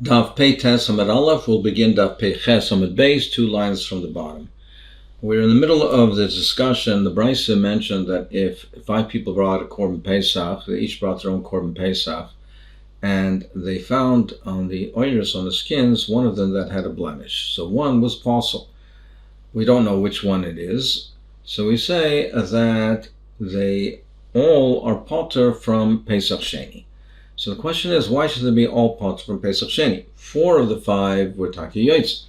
Daf Pei Tes Amud Aleph will begin Daf Pei Ches Amud Beis, 2 lines from the bottom. We're in the middle of the discussion. The Brisa mentioned that if 5 people brought a Korban Pesach, they each brought their own Korban Pesach, and they found on the oiris, on the skins, one of them that had a blemish. So one was possible. We don't know which one it is. So we say that they all are potter from Pesach Sheni. So the question is, why should they be all potter from Pesach Sheni? 4 of the 5 were Taki Yoitza,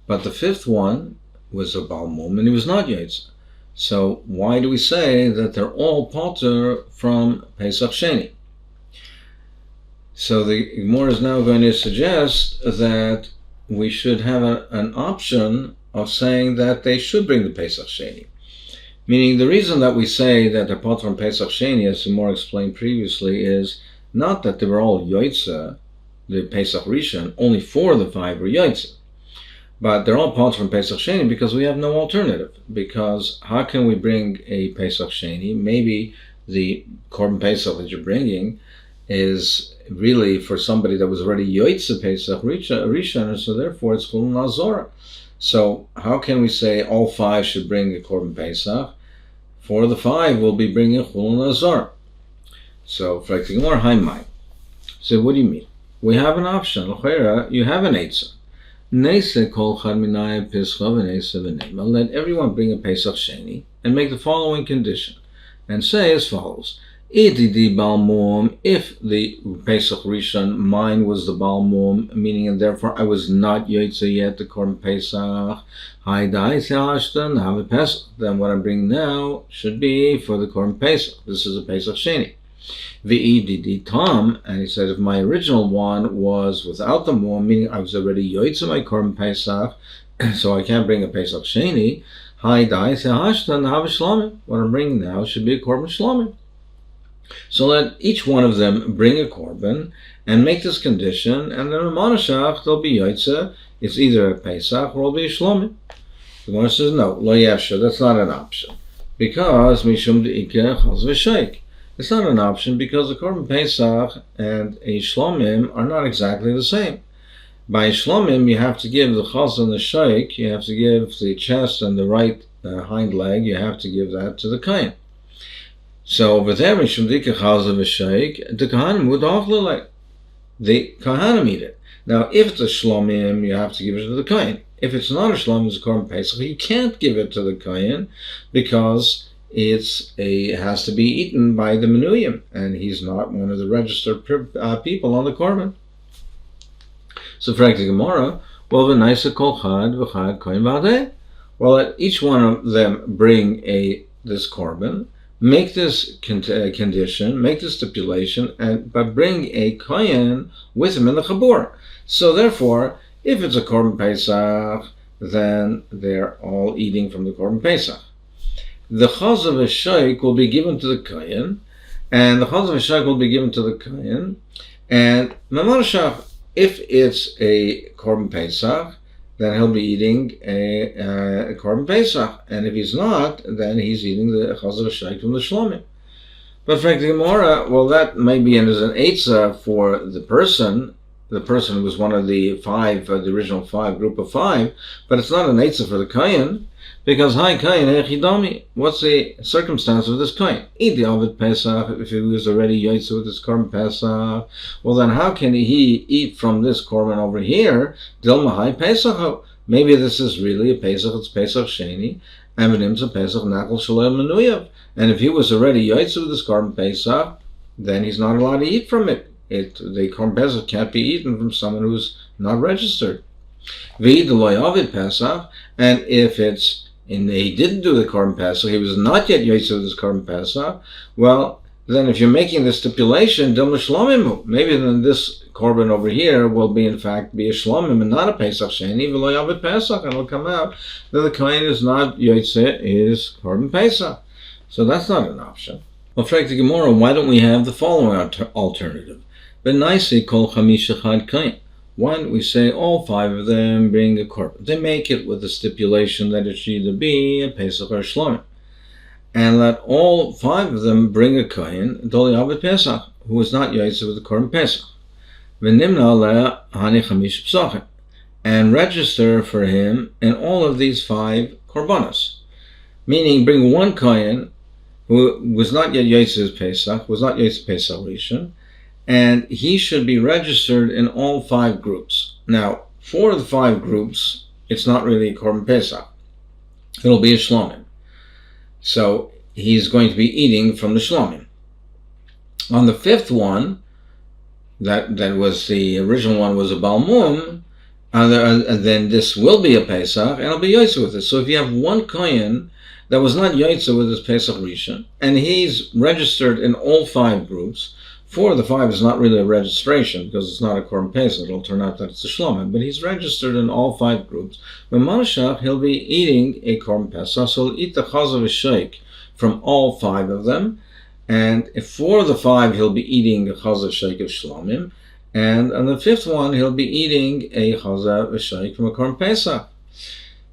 but the 5th one was a Baal Mum, and he was not Yoitza. So why do we say that they're all potter from Pesach Sheni? So the Gemara is now going to suggest that we should have an option of saying that they should bring the Pesach Sheni. Meaning the reason that we say that they're potter from Pesach Sheni, as Gemara explained previously, is not that they were all Yoitza, the Pesach Rishon, only 4 of the 5 were Yoitza. But they're all potter from Pesach Sheni because we have no alternative. Because how can we bring a Pesach Sheni? Maybe the Korban Pesach that you're bringing is really for somebody that was already Yoitza Pesach Rishon, so therefore it's Chulun Azora. So how can we say all 5 should bring a Korban Pesach? 4 of the 5 will be bringing Chulun Azora. So, for example, Haimai. So, what do you mean? We have an option. You have an Eitzah. Let everyone bring a Pesach Sheni and make the following condition. And say as follows. If the Pesach Rishon, mine was the Baal Mum, meaning and therefore I was not Yoitza yet, the Korban Pesach, then what I'm bringing now should be for the Korban Pesach. This is a Pesach Sheni. V'edidi Tom, and he said if my original one was without the mum, meaning I was already Yoitza my Korban Pesach, so I can't bring a Pesach Sheni, what I'm bringing now should be a Korban Shlomim. So let each one of them bring a Korban and make this condition, and then a Monashach, they'll be Yoitza. It's either a Pesach or it'll be a Shlomim. The Gemara says no, Lo Yesha, that's not an option. Because Mishum De'ikeh Chaz V'Shaik. It's not an option because the Korban Pesach and a Shlomim are not exactly the same. By Shlomim, you have to give the Chaz and the Shaik, you have to give the chest and the right hind leg, you have to give that to the Kayan. So over there, Mishum Dika Chaz v'Shaik, the Kahanim would offer the Kahanim eat it. Now, if it's a Shlomim, you have to give it to the Kayan. If it's not a Shlomim, it's a Korban Pesach, you can't give it to the Kayan because it has to be eaten by the Menuyim, and he's not one of the registered people on the Korban. So, for the Gemara, well, let each one of them bring this Korban, make this condition, make this stipulation, but bring a Kohen with him in the Chabur. So, therefore, if it's a Korban Pesach, then they're all eating from the Korban Pesach. The Chaz of Shaik will be given to the Kayan, and the Chaz of Shaik will be given to the Kayan, and Mamarashach, if it's a Korban Pesach, then he'll be eating a Korban Pesach, and if he's not, then he's eating the Chaz of Shaik from the Shlomim. But frankly, Gemara, well, that may be as an Eitzah for the person who was one of the 5, the original 5, group of 5, but it's not an Eitzah for the Kayan. Because what's the circumstance of this Kohen? Eat the Ovid Pesach if he was already Yoitza with his Korban Pesach. Well, then how can he eat from this Korban over here? Dilmahai Pesach. Maybe this is really a Pesach. It's Pesach Sheni. Amenim's a Pesach Nakal Shalom Menuyav. And if he was already Yoitza with his Korban Pesach, then he's not allowed to eat from it. The Korban Pesach can't be eaten from someone who's not registered. V'id Loy Ovid Pesach. And if it's he didn't do the Korban Pesach, he was not yet Yoitza with his Korban Pesach, well, then if you're making the stipulation, maybe then this Korban over here will be in fact be a Shlomim and not a Pesach Sheni, v'lo yavet Pesach, and it'll come out that the Kohen is not Yoitza his Korban Pesach. So that's not an option. Well, frankly, Gemara, why don't we have the following alternative? B'naisi kol chamish echad Kohen. Why don't we say all 5 of them bring a korban? They make it with the stipulation that it should either be a Pesach or a Shlomim. And let all 5 of them bring a Kohen, Doli Abed Pesach, who was not Yoitza with the Korban Pesach. v'nimna le hani chamish pesachim, and register for him in all of these 5 korbanos. Meaning, bring one kohen who was not yet Yotzei Pesach, was not Yotzei Pesach Rishon, and he should be registered in all 5 groups. Now, for the 5 groups, it's not really a Korban Pesach. It'll be a Shlomim. So he's going to be eating from the Shlomim. On the 5th one, that was the original one, was a Balmum, then this will be a Pesach, and it'll be Yotzei with it. So if you have one kohen that was not Yotzei with his Pesach Rishon, and he's registered in all 5 groups, 4 of the 5 is not really a registration because it's not a Korban Pesach. It'll turn out that it's a Shlomim, but he's registered in all 5 groups. When Mashach, he'll be eating a Korban Pesach, so he'll eat the Chazav V'Sheik from all 5 of them, and if 4 of the 5 he'll be eating the Chazav V'Sheik of Shlomim, and on the 5th one he'll be eating a Chazav V'Sheik from a Korban Pesach.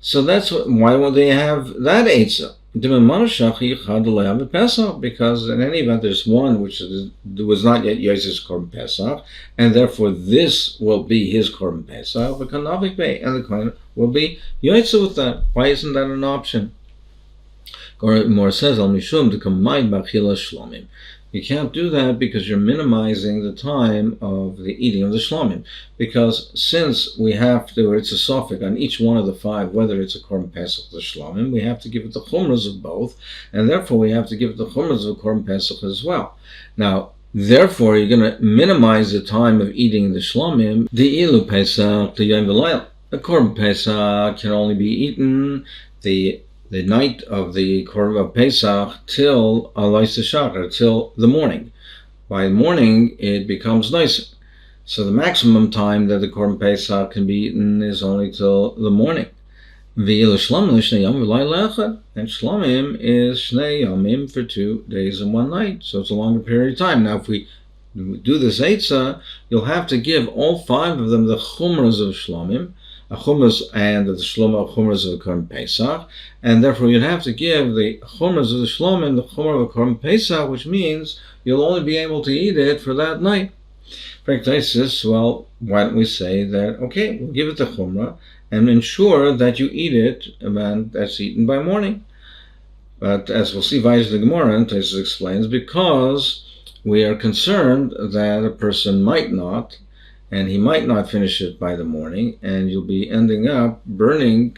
So that's why would they have that Eitzah? Because in any event there's one which was not yet Yotzei's Korban Pesach, and therefore this will be his Korban Pesach, and the Kohen will be Yotzei with that. Why isn't that an option? More says, Al Mishum to combine Bachila Shlomim. You can't do that because you're minimizing the time of the eating of the Shlomim. Because since we have to, it's a suffix on each one of the 5, whether it's a Korban Pesach or the Shlomim, we have to give it the chumras of both, and therefore we have to give it the chumras of Korban Pesach as well. Now, therefore, you're going to minimize the time of eating the Shlomim. The Ilu Pesach, the Yom V'Layla. The Korban Pesach can only be eaten the night of the Korban Pesach till Alois Shachar, till the morning. By morning, it becomes nicer. So the maximum time that the Korban Pesach can be eaten is only till the morning. And Shlomim is Shnei Yomim for 2 days and 1 night. So it's a longer period of time. Now, if we do this Eitzah, you'll have to give all 5 of them the Chumras of Shlomim, a chumras and the shlomim chumras of the Korban Pesach, and therefore you'd have to give the chumras of the shlomim the chumra of the Korban Pesach, which means you'll only be able to eat it for that night. Well, why don't we say that, okay, we'll give it the chumra and ensure that you eat it, and that's eaten by morning. But as we'll see, Vayz the Gemara, and Taisus explains, because we are concerned that a person might not, and he might not finish it by the morning, and you'll be ending up burning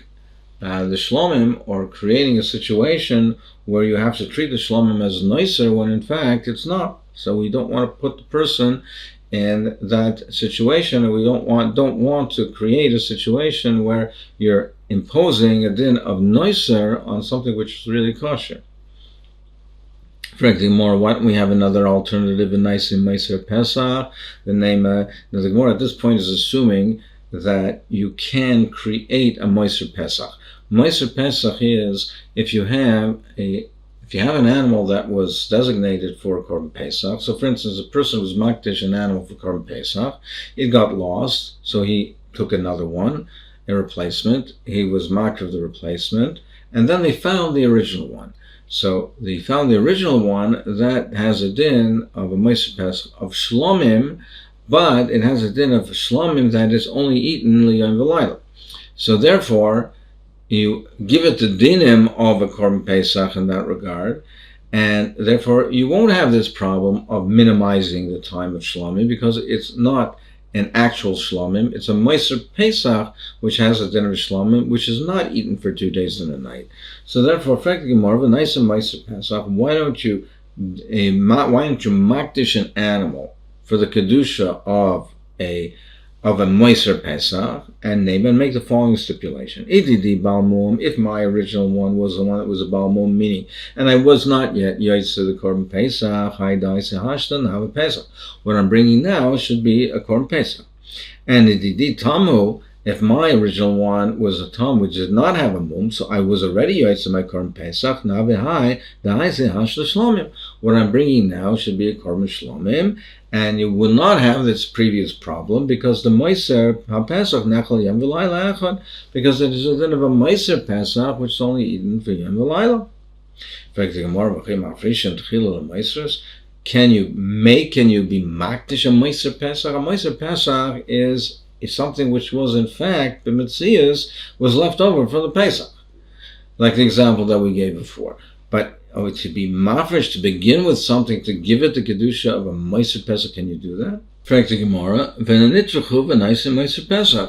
the shlomim or creating a situation where you have to treat the shlomim as nicer when in fact it's not. So we don't want to put the person in that situation, and we don't want to create a situation where you're imposing a din of nicer on something which is really kosher. Frankly, more, why don't we have another alternative in Nisim Meiser Pesach? The Gemara at this point is assuming that you can create a Meiser Pesach. Meiser Pesach is if you have an animal that was designated for Korban Pesach. So, for instance, a person was makdish an animal for Korban Pesach. It got lost, so he took another one, a replacement. He was makdish of the replacement, and then they found the original one. So they found the original one that has a din of a Meiser Pesach of Shlomim, but it has a din of Shlomim that is only eaten Liyom V'Layla. So therefore, you give it the dinim of a Korban Pesach in that regard, and therefore you won't have this problem of minimizing the time of Shlomim because it's not an actual Shlomim. It's a Meiser Pesach which has a din of Shlomim which is not eaten for 2 days and a night. So therefore, effectively, more of a nice Meiser Pesach. Why don't you makdish an animal for the kedusha of a Meiser Pesach and name and make the following stipulation: Ididi Balmum, if my original one was the one that was a Balmum, meaning, and I was not yet Yotzei the Korban Pesach, Haidai Sehashta, now a Pesach. What I'm bringing now should be a Korban Pesach. And Ididi Tamu, if my original one was a Tam which did not have a Mum, so I was already Yotzei my Korban Pesach, now V'hai, Dai Sehashta Shlomim. What I'm bringing now should be a Korban Shlomim, and you will not have this previous problem because the Meiser Pesach Nechal Yom V'Layla Echad, because it is a din of a Meiser Pesach which is only eaten for Yom V'Layla. In fact, the Gemara V'chim Afrishan Tchila L'Meisers, can you be makdish a Meiser Pesach? A Meiser Pesach is something which was in fact, the Metzias, was left over from the Pesach. Like the example that we gave before. But to be mafresh, to begin with something, to give it the kedusha of a Meiser Pesach, can you do that?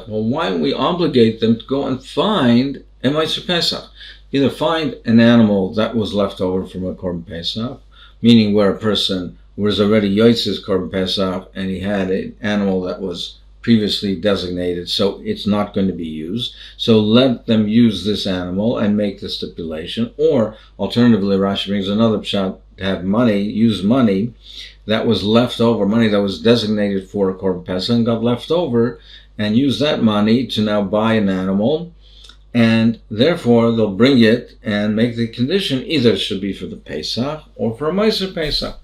Well, why don't we obligate them to go and find a Meiser Pesach? Either find an animal that was left over from a Korban Pesach, meaning where a person was already Yotz's Korban Pesach and he had an animal that was previously designated, so it's not going to be used. So let them use this animal and make the stipulation. Or alternatively, Rashi brings another pshat, to have use money that was left over, money that was designated for a Korban Pesach and got left over, and use that money to now buy an animal, and therefore they'll bring it and make the condition either it should be for the Pesach or for a Meiser Pesach.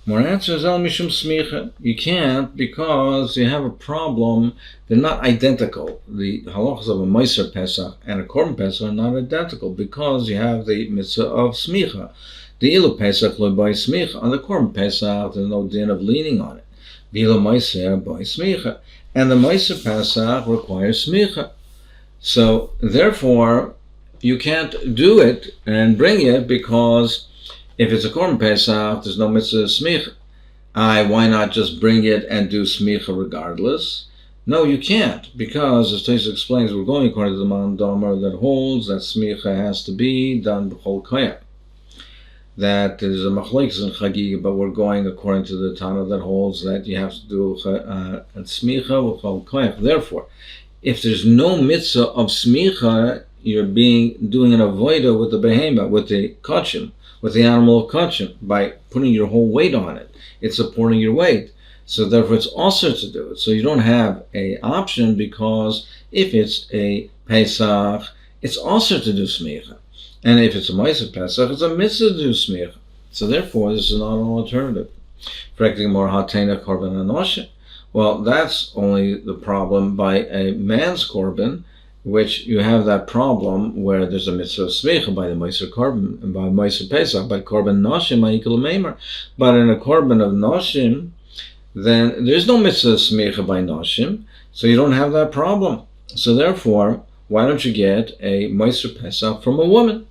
More answers, El Mishum Smicha. You can't, because you have a problem. They're not identical. The halachas of a Meiser Pesach and a Korban Pesach are not identical, because you have the mitzvah of Smicha. The Ilu Pesach lo by Smicha. On the Korban Pesach, there's no din of leaning on it. The Ilu Meiser by Smicha. And the Meiser Pesach requires Smicha. So, therefore, you can't do it and bring it, because if it's a Korban Pesach, there's no mitzvah smicha. Why not just bring it and do smicha regardless? No, you can't, because as Tosfos explains, we're going according to the Man Domer that holds that smicha has to be done b'chol koyach. That there's a machlokes in Chagiga, but we're going according to the Tana that holds that you have to do smicha b'chol koyach. Therefore, if there's no mitzvah of smicha, you're doing an avodah with the behema, with the kachim, with the animal of kachim, by putting your whole weight on it. It's supporting your weight. So therefore it's also to do it. So you don't have a option, because if it's a Pesach, it's also to do smicha. And if it's a Meiser Pesach, it's a mitzvah to do smicha. So therefore this is not an alternative. Well, that's only the problem by a man's korban, which you have that problem where there's a mitzvah of smicha by the Meiser korban and by Meiser Pesach, by korban noshim ma'ikul meimer. But in a korban of noshim, then there's no mitzvah of smicha by noshim, so you don't have that problem. So therefore, why don't you get a Meiser Pesach from a woman?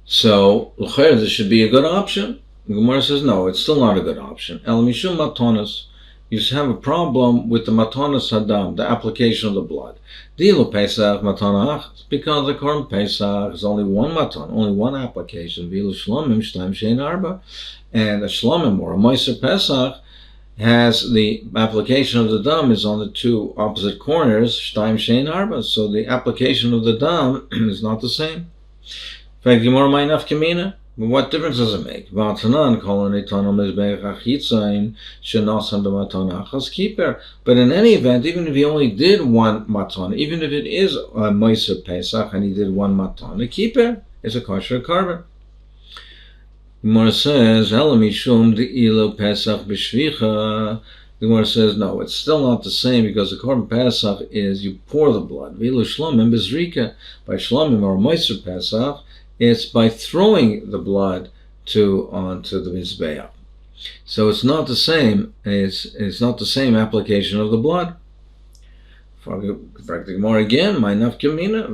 So l'chayr, this should be a good option. The Gemara says no, it's still not a good option. El mishum matonas. You have a problem with the matanas hadam, the application of the blood. Dilu Pesach matana achas, because the Korban Pesach is only one matan, only one application. Vilu shlomim shtaim shein arba, and a shlomim or a Meiser Pesach has the application of the dam is on the two opposite corners, shtaim shein arba. So the application of the dam is not the same. In fact, Gemara may nafkamina. What difference does it make? But in any event, even if he only did one matan, even if it is a Meiser Pesach and he did one matan, a keeper is a kosher korban. The Gemara says, the Gemara says, no, it's still not the same, because the Korban Pesach is you pour the blood. By Shlomim or Meiser Pesach, it's by throwing the blood onto the Mizbeach. So it's not the same. It's not the same application of the blood. For the Gemara again, my nafkamina,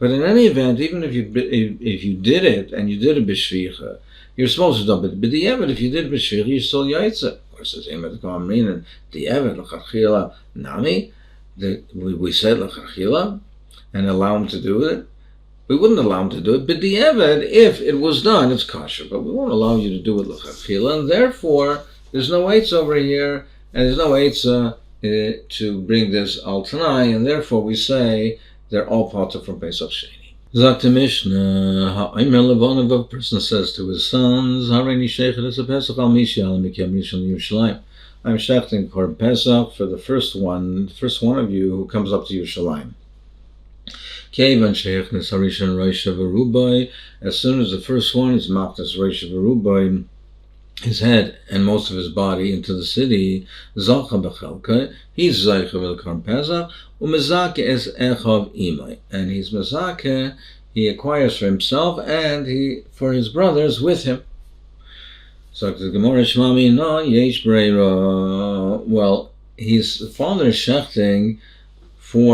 but in any event, even if you did it and you did a b'shvicha, you're supposed to do it. But the evet, if you did b'shvicha, you're still yaitza. Of course, it's emet kamrin and the evet l'chachila nami. We said l'chachila and allow him to do it. We wouldn't allow him to do it, but the eved, if it was done, it's kosher. But we won't allow you to do it l'chachila, and therefore there's no eitz over here, and there's no eitz to bring this al tanai, and therefore we say they're all potter from Pesach Sheni. Zakta Mishnah, ha'aymer levon, if a person says to his sons, ha'reini sheichet es Pesach al mishi al mikem rishon Yerushalayim. I'm shechting Korban Pesach for the first one of you who comes up to Yerushalayim. As soon as the first one is machtas Rosh Verubai, his head and most of his body into the city, Zacha b'chelka, he's Zaycha v'Korban Pesach, u'mezake es echav imay, and he's mezake he acquires for himself and for his brothers with him. So the Gemara Shmami no yesh breira. Well, his father is shechting for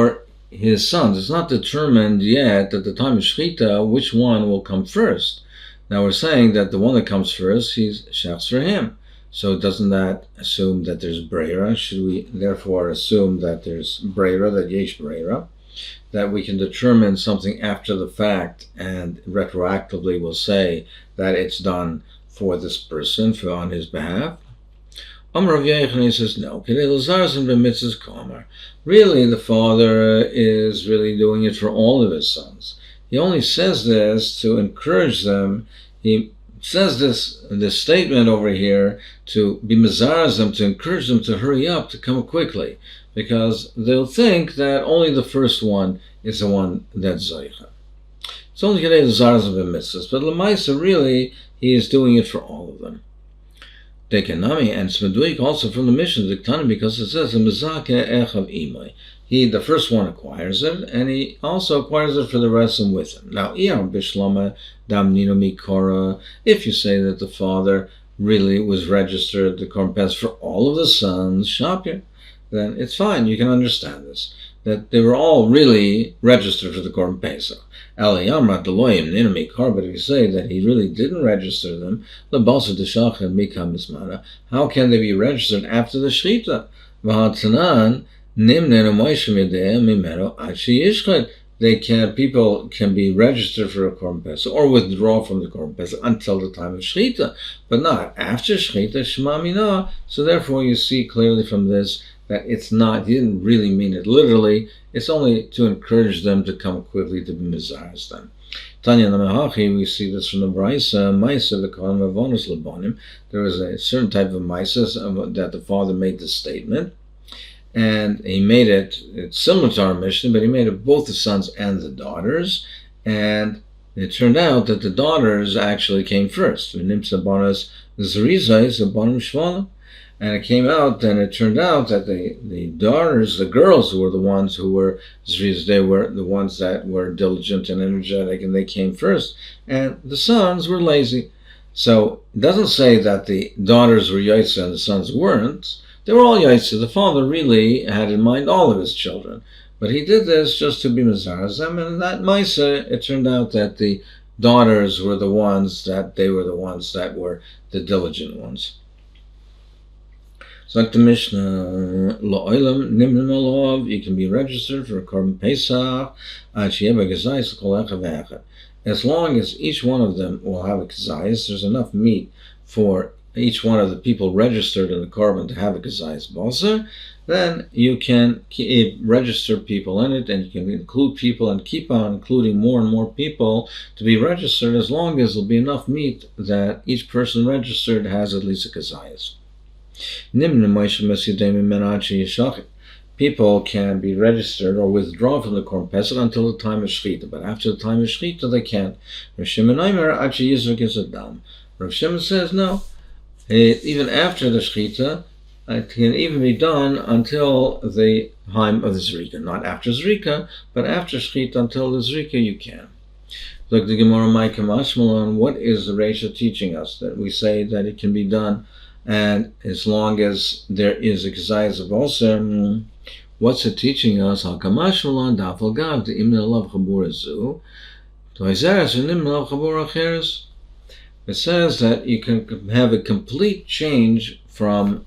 his sons. It's not determined yet at the time of shchita which one will come first. Now we're saying that the one that comes first, he shechts for him. So doesn't that assume that there's breira? Should we therefore assume that there's breira, that yesh breira, that we can determine something after the fact and retroactively will say that it's done for this person, on his behalf? Amr Rav Yochanan says no. Really, the father is really doing it for all of his sons. He only says this to encourage them. He says this statement over here to be mezarez them, to encourage them to hurry up, to come quickly, because they'll think that only the first one is the one that's zoicha. It's only kedei l'zarez of mitzvahs, but l'maisa really he is doing it for all of them. Dekanami, and it's meduik also from the mission of the because it says he, the first one, acquires it, and he also acquires it for the rest and with him. Now, if you say that the father really was registered the Korban Pesach for all of the sons, Shapir, then it's fine. You can understand this, that they were all really registered for the Korban Pesach. But if you say that he really didn't register them, how can they be registered after the shchita? People can be registered for a Korban Pesach or withdraw from the Korban Pesach until the time of shchita, but not after shchita. Shema mina. So therefore, you see clearly from this that it's not. He didn't really mean it literally. It's only to encourage them to come quickly, to be mizarez them. Tanya Namahachi, we see this from the Brisa, Maisa the Kohen Mavonos Labonim. There was a certain type of Maisa that the father made this statement, and he made it's similar to our mission, but he made it both the sons and the daughters, and it turned out that the daughters actually came first. And it came out, and it turned out that the daughters, the girls, were the ones who were, they were the ones that were diligent and energetic, and they came first. And the sons were lazy. So it doesn't say that the daughters were yaitza and the sons weren't. They were all yaitza. The father really had in mind all of his children. But he did this just to be mezarez them, and that maisa, it turned out that the daughters were the ones that were the diligent ones. So like the Mishnah, La'olam Nimnim Alav, you can be registered for a Korban Pesach, as long as each one of them will have a kazayas, there's enough meat for each one of the people registered in the Korban to have a kazayas balsa, then you can register people in it, and you can include people and keep on including more and more people to be registered, as long as there'll be enough meat that each person registered has at least a kazayas. People can be registered or withdraw from the Korban Pesach until the time of shchita, but after the time of shchita they can't. Rav Shimon says no, even after the shchita it can even be done until the time of the zrika, not after zrika, but after shchita until the zrika you can. Look, the Gemara Maika Mashmalan, what is the Reisha teaching us? That we say that it can be done, and as long as there is a kazayas of also, what's it teaching us? Hakamashmalan dafal gav the imna lav chabur azu toizeres and lav chabur acheres. It says that you can have a complete change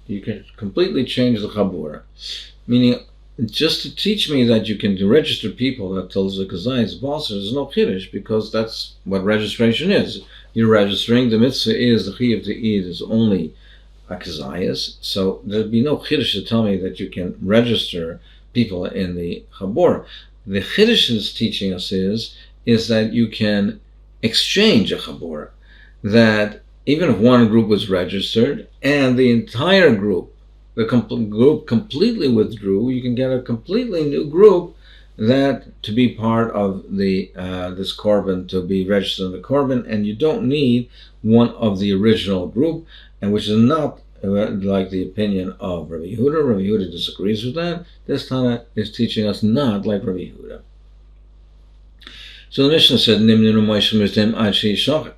you can completely change the chabur, meaning just to teach me that you can register people that tells the kazayas balsa is no chiddush, because that's what registration is. You're registering. The mitzvah is the chiyuv to eat is only a kazayas, so there'd be no chiddush to tell me that you can register people in the chabur. The chiddush is teaching us is that you can exchange a chabur, that even if one group was registered and the entire group, the group completely withdrew, you can get a completely new group that to be part of the this korban, to be registered in the korban, and you don't need one of the original group, and which is not like the opinion of Rabbi Yehuda. Rabbi Yehuda disagrees with that. This Tana is teaching us not like Rabbi Yehuda. So the Mishnah said, Nimninu Moishim Mistem Ad Sheishachet.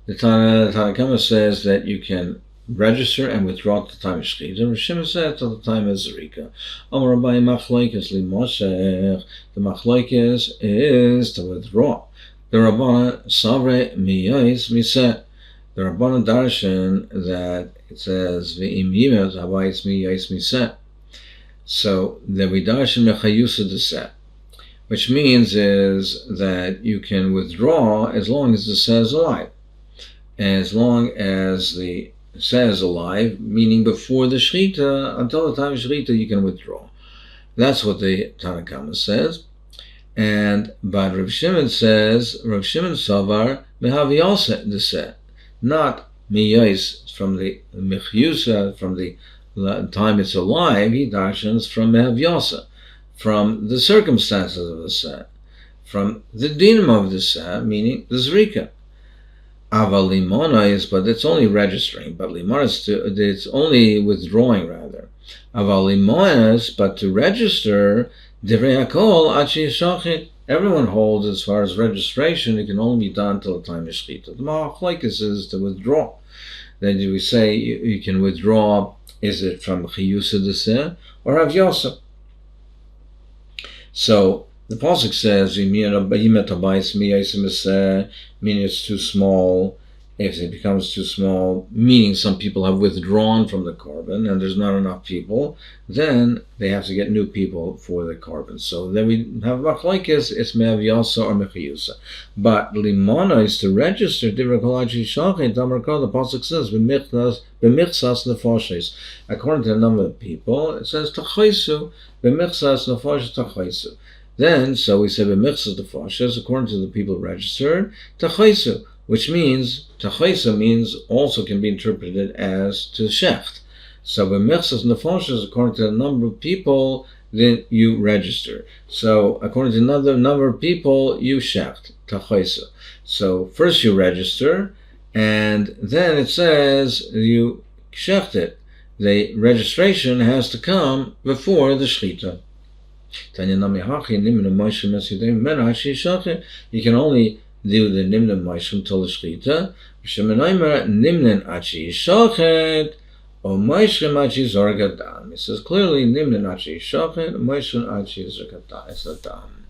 The Tanakama says that you can register and withdraw at the time of shlit. And Rishima said at the time of zrika. Amar Rabbi Machlokes Limoshech. The Machlokes is to withdraw. The Rabbana Savre Miyais Miseh. The Rabbana darshan that it says V'im Yimet Havayis Miyais Miseh. So the we darshan Mechayusa Deseh, which means is that you can withdraw as long as the seh is alive. As long as the seh is alive, meaning before the shrita, until the time of shrita, you can withdraw. That's what the Tanakama says. But Rav Shimon says, Rav Shimon Savar mehaviyasa the seh, not miyais from the mechyusa, from the time it's alive. He darshans from mehaviyasa, from the circumstances of the seh, from the dinim of the seh, meaning the zrika. Aval limona is, but it's only registering. But limona is it's only withdrawing rather. Aval limona is, but to register, divrei hakol ad sheishachet. Everyone holds as far as registration, it can only be done till the time of shchita. The machlokes is to withdraw. Then we say you can withdraw. Is it from chiyusa deseh or havyasa? So the pasuk says, meaning it's too small. If it becomes too small, meaning some people have withdrawn from the korban and there's not enough people, then they have to get new people for the korban. So then we have machlokes, it's me'avyasa or mechiyusa. But limona is to register. The pasuk says b'michsas nefoshes. According to the number of people, it says tachaisu b'michsas nefoshes tachaisu. Then, so we say b'michsas nefoshes, according to the people registered, tachaisu, which means tachaisa means also can be interpreted as to shecht. So b'michsas nefoshes, according to the number of people, then you register. So according to another number of people, you shecht, tachaisa. So first you register, and then it says you shecht it. The registration has to come before the shchita. You can only do the nimna maishim till the shchita. Nimnan achi shachet or maishim achi zorgadam. It says clearly nimnan achi shachet, maishim achi zorgadam.